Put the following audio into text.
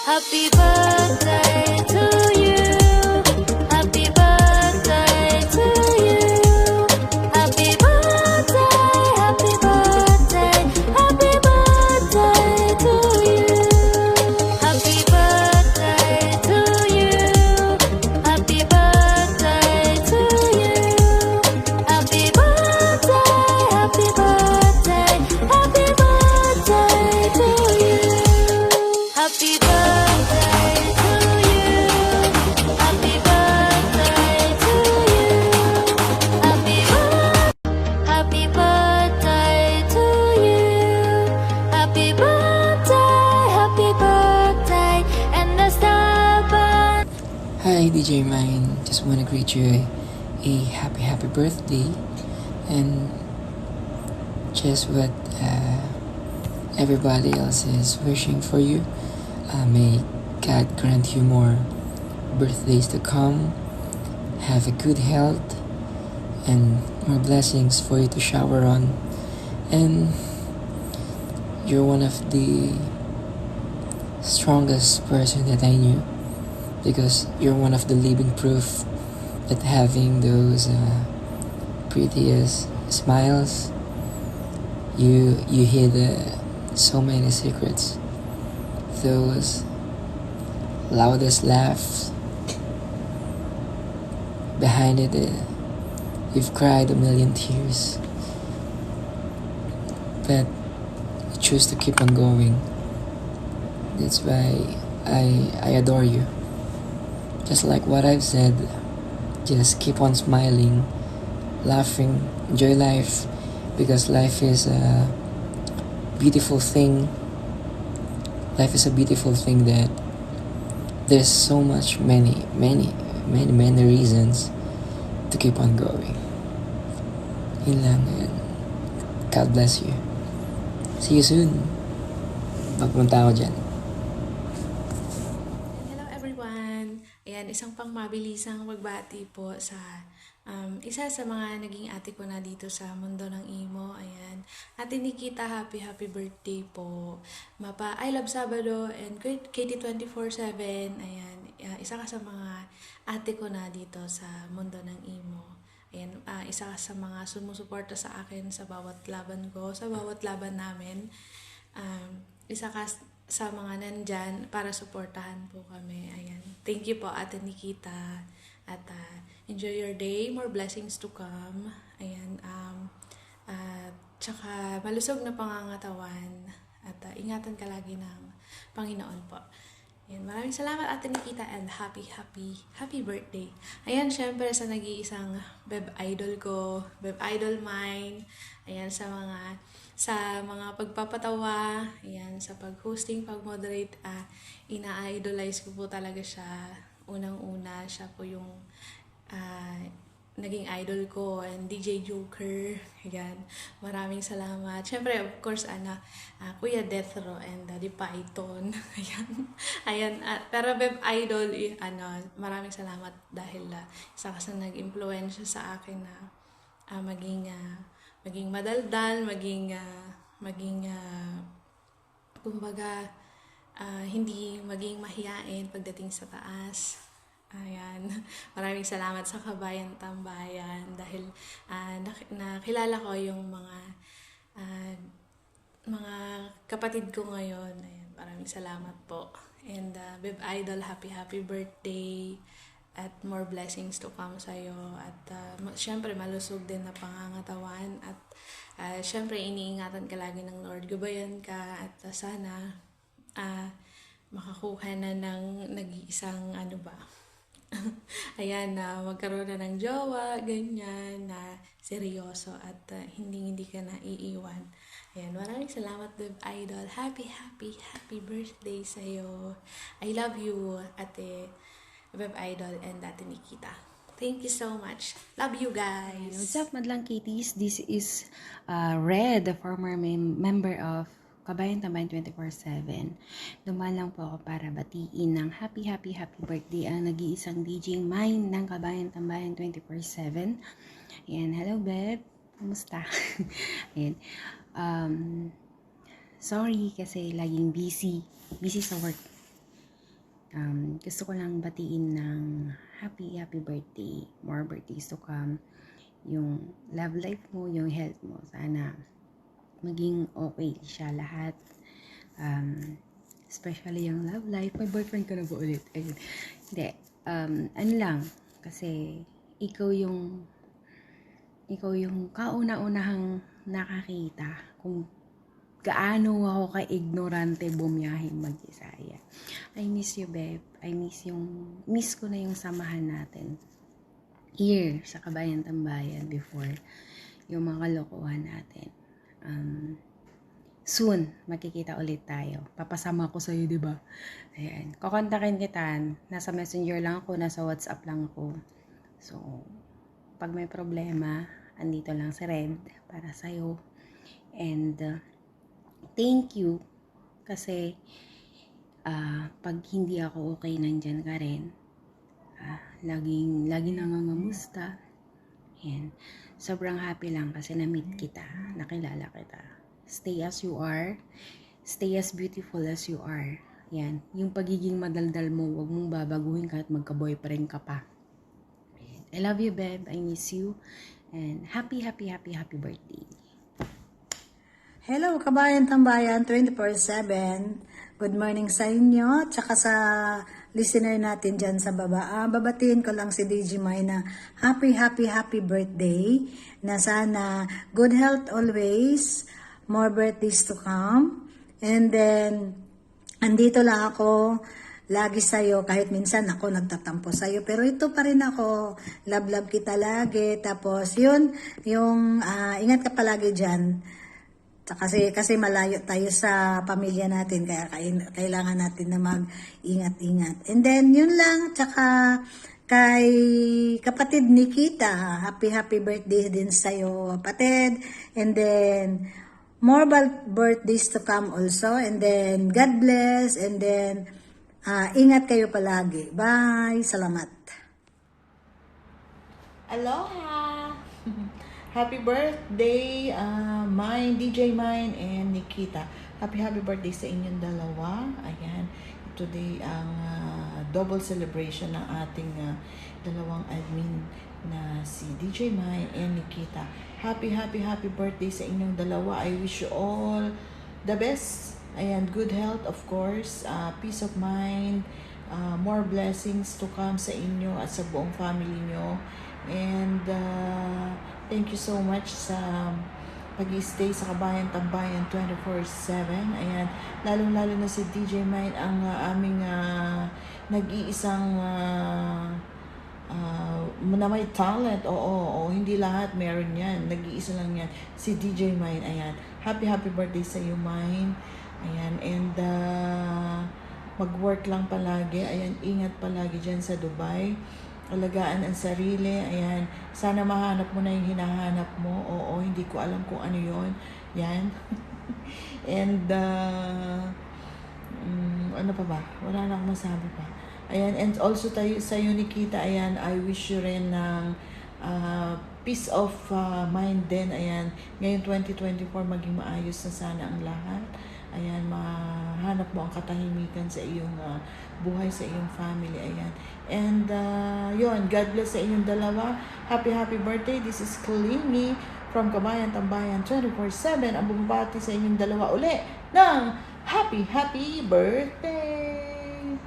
Happy birthday to you. Happy birthday to you. Happy birthday, happy birthday, happy birthday to you. Happy birthday to you. Happy birthday to you. Happy birthday, happy birthday, happy birthday to you. Happy birthday to you. Happy birthday to you. Happy birthday to you. Happy birthday, and the star burn. Hi, DJ Mine. Just want to greet you a happy birthday, and just what everybody else is wishing for you. May God grant you more birthdays to come. Have a good health and more blessings for you to shower on. And you're one of the strongest person that I knew, because you're one of the living proof that having those prettiest smiles, you hid so many secrets, those loudest laughs. Behind it, you've cried a million tears, but you choose to keep on going. That's why I adore you. Just like what I've said, just keep on smiling, laughing, enjoy life, because life is a beautiful thing. Life is a beautiful thing that there's so much many reasons to keep on going. Yun lang, and God bless you. See you soon. Pagpunta ako dyan. Hello everyone! Ayan, isang pang mabilisang magbati po sa isa sa mga naging ate ko na dito sa mundo ng emo. Ayan, Ate Nikita, happy birthday po. Mapa, I love Sabado and KT24/7. Ayan, isa ka sa mga ate ko na dito sa mundo ng emo. Ayan, isa ka sa mga sumusuporta sa akin sa bawat laban ko, sa bawat laban namin. Isa ka sa mga nandyan para suportahan po kami. Ayan. Thank you po, Ate Nikita. At enjoy your day. More blessings to come. Ayan. Tsaka malusog na pangangatawan. At ingatan ka lagi ng Panginoon po. Ayan. Maraming salamat, Ate Nikita, and happy birthday. Ayan, syempre sa nag-iisang Beb Idol ko, Beb Idol mine. Ayan, sa mga pagpapatawa, ayan, sa pag-hosting, pag-moderate, ina-idolize ko po talaga siya. Unang-una, siya po yung naging idol ko, and DJ Joker. Ayan, maraming salamat. Siyempre, of course, Kuya Deathro and Daddy Python. Ayan, pero Beb Idol, maraming salamat dahil isa ka sa nag-impluensya sa akin na maging madaldal, maging kumbaga, hindi maging mahiyain pagdating sa taas. Ayan. Maraming salamat sa Kabayan Tambayan dahil nakilala ko yung mga kapatid ko ngayon. Ayan. Maraming salamat po. And Beb Idol, happy birthday. At more blessings to come sa'yo. At syempre, malusog din na pangangatawan. At syempre, iniingatan ka lagi ng Lord. Gabayan ka. At sana makakuha na ng nag-iisang ayan, magkaroon na ng jowa, ganyan, na seryoso. At hindi ka na iiwan. Ayan, maraming salamat, Beb Idol. Happy birthday sa'yo. I love you, Ate Beb Idol and Ate Nikita. Thank you so much. Love you guys. What's up, Madlang Kitties? This is Red, the former member of Kabayan Tambayan 24/7. Dumaan lang po ako para batiin ng happy birthday ang nag-iisang DJ Mine ng Kabayan Tambayan 24/7. Ayan, hello Beb. Kumusta? Ayan. Sorry kasi laging busy sa work. Gusto ko lang batiin ng happy birthday, more birthdays to come. Yung love life mo, yung health mo, sana maging okay siya lahat. Especially yung love life. May boyfriend ka na ba ulit? Ayun. Hindi. Ano lang, kasi ikaw yung kauna-unahang nakakita kung gaano ako ka-ignorante bumiyahe mag-isa. Yeah. I miss you, babe. Miss ko na yung samahan natin here sa Kabayan Tambayan before yung mga kalokohan natin. Soon, magkikita ulit tayo. Papasama ko sa'yo, di ba? Ayan. Kukontakin kita. Nasa Messenger lang ako, nasa WhatsApp lang ako. So, pag may problema, andito lang si Red para sa'yo. And, thank you. Kasi, pag hindi ako okay, nandyan ka rin. Laging nangangamusta. Ayan. Sobrang happy lang kasi na-meet kita, nakilala kita. Stay as you are. Stay as beautiful as you are. Yan. Yung pagiging madaldal mo, huwag mong babaguhin kahit magka-boyfriend ka pa. I love you, babe. I miss you. And happy birthday. Hello, Kabayan Tambayan 24/7. Good morning sa inyo, tsaka sa listener natin dyan sa baba. Babatiin ko lang si DJ May na happy birthday. Na sana good health always, more birthdays to come. And then, andito lang ako lagi sa'yo, kahit minsan ako nagtatampo sa'yo. Pero ito pa rin ako, love kita lagi. Tapos yun, yung ingat ka palagi dyan. Kasi malayo tayo sa pamilya natin, kaya kailangan natin na mag-ingat-ingat. And then, yun lang, tsaka kay kapatid Nikita, happy birthday din sa'yo, kapatid. And then, more birthdays to come also. And then, God bless. And then, ingat kayo palagi. Bye. Salamat. Aloha! Happy birthday, DJ Mine and Nikita. Happy birthday sa inyong dalawa. Ayan, today ang double celebration ng ating dalawang admin na si DJ Mine and Nikita. Happy birthday sa inyong dalawa. I wish you all the best. Ayan, good health of course, peace of mind, more blessings to come sa inyo at sa buong family nyo. And thank you so much sa pag-stay sa Kabayan Tambayan 24/7. Ayan, lalong-lalo na si DJ Mine ang aming nag-iisang na may talent. Oo, hindi lahat meron yan. Nag-iisa lang yan. Si DJ Mine. Ayan, happy birthday sa iyo, Mine. Ayan, and mag-work lang palagi. Ayan, ingat palagi dyan sa Dubai. Alagaan ang sarili. Ayan, sana mahanap mo na yung hinahanap mo. Oo, hindi ko alam kung ano yon. Yan. And ano pa ba? Wala na akong masabi pa. Ayan, and also tayo sa Nikita, ayan, I wish you rin ng peace of mind din. Ayan, ngayon 2024 maging maayos na sana ang lahat. Ayan, mahanap mo ang katahimikan sa iyong buhay, sa iyong family. Ayan. And yun, God bless sa inyong dalawa. Happy birthday. This is Kalini from Kabayan Tambayan 24/7. Ang bumabati sa inyong dalawa uli ng happy birthday.